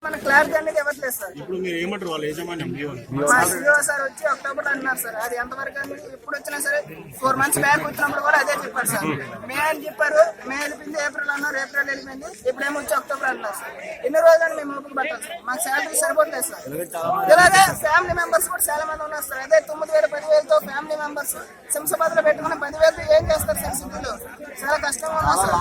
మనకు క్లారిటీ అనేది ఇవ్వట్లేదు సార్. ఇప్పుడు మీరు ఏమంటారు వాళ్ళ యజమాన్యం మా సిఓ సార్ వచ్చి అక్టోబర్ అన్నారు సార్. అది ఎంతవరకు అని ఎప్పుడు వచ్చినా సరే 4 months బ్యాక్ వచ్చినప్పుడు కూడా అదే చెప్పారు సార్. మే అని చెప్పారు, మే వెళ్ళిపోయింది, ఏప్రిల్ అన్నారు, ఏప్రిల్ వెళ్ళిపోయింది, ఇప్పుడేమో వచ్చి అక్టోబర్ అన్నారు సార్. ఎన్ని రోజులు మేము ఓపిక పట్టాలి సార్, మాకు శాలరీ సరిపోతుంది సార్. ఇలాగే ఫ్యామిలీ మెంబర్స్ కూడా చాలా మంది ఉన్నారు సార్. అదే 9,000 10,000తో ఫ్యామిలీ మెంబర్స్ శంషాబాద్ లో పెట్టుకుని 10,000 ఏం చేస్తారు సార్? సిటీలో చాలా కష్టంగా ఉన్నారు సార్.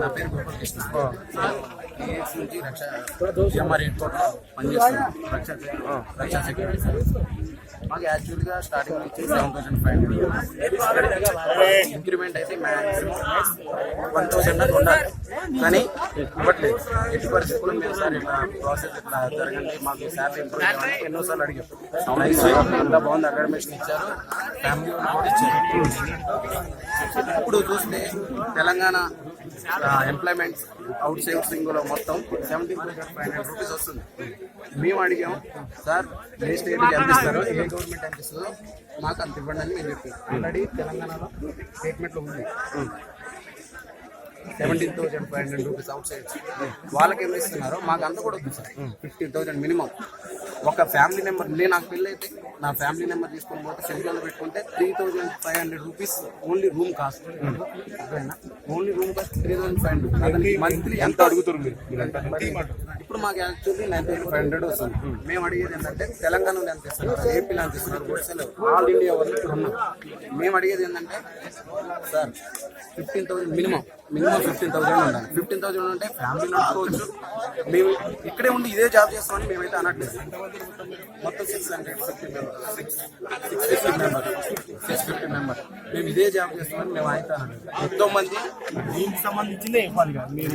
నా పేరు గోపాలకృష్ణ. ఏఎస్ నుంచి ఎంఆర్ ఎయిర్పోర్ట్లో పనిచేస్తున్నాను, రక్షా సెక్యూరిటీ సర్వీస్. మాకు యాక్చువల్గా స్టార్టింగ్ నుంచి 7,500 ఇంక్రిమెంట్ అయితే మ్యాక్సిమం 1,000 దాకా ఉండాలి, కానీ ఇవ్వట్లేదు. ఎట్టి పరిస్థితుల్లో మేము సార్ ఇట్లా ప్రాసెస్ ఇట్లా జరగండి, మాకు శాలరీ ఇంప్రూవ్ చేయాలని ఎన్నోసార్లు అడిగాం. అంతా బాగుంది, అకాడమిషన్ ఇచ్చారు, ఫ్యామిలీ కూడా ఇచ్చారు. ఇప్పుడు చూస్తే తెలంగాణ ఎంప్లాయ్మెంట్ అవుట్ సోర్సింగ్ లో మొత్తం 17,500 రూపీస్ వస్తుంది. మేము అడిగాం సార్ ఏ స్టేట్కి ఎంత ఇస్తారో, ఏ గవర్నమెంట్ ఎంత ఇస్తుందో మాకు అంత ఇవ్వండి అని మేము చెప్పాం. ఆల్రెడీ తెలంగాణలో స్టేట్మెంట్లో ఉంది 17,500 రూపీస్ అవుట్ సైడ్. వాళ్ళకి ఏమి ఇస్తున్నారో మాకు అంత కూడా వద్దు సార్. 15,000 మినిమం. ఒక ఫ్యామిలీ నెంబర్, నేను నాకు పెళ్ళి అయితే నా ఫ్యామిలీ నెంబర్ తీసుకొని పోతే సెంట్రల్లో పెట్టుకుంటే 3,500 rupees only room cost. Only room cost 3,500. Monthly ఎంత అడుగుతారు మీరు? ఇప్పుడు మాకు యాక్చువల్లీ 9,500 వస్తుంది. మేము అడిగేది ఏంటంటే తెలంగాణలో ఎంత ఇస్తున్నారు, ఏపీలో ఎంత ఇస్తున్నారు, ఒడిశాలో, ఆల్ ఇండియా వాళ్ళు ఇక్కడ ఉన్నాం. మేము అడిగేది ఏంటంటే సార్ 15,000 మినిమం 15,000 ఉండాలి. 15,000 ఉంటే ఫ్యామిలీ నడుపుకోవచ్చు. మేము ఇక్కడే ఉండి ఇదే జాబ్ చేస్తామని మేమైతే అనట్లేదు. మొత్తం 650 మెంబర్ మేము ఇదే జాబ్ చేస్తామని మేము అయితే అనట్లేదు. ఎంతో మంది దీనికి సంబంధించిందే ఇవ్వాలి. మీరు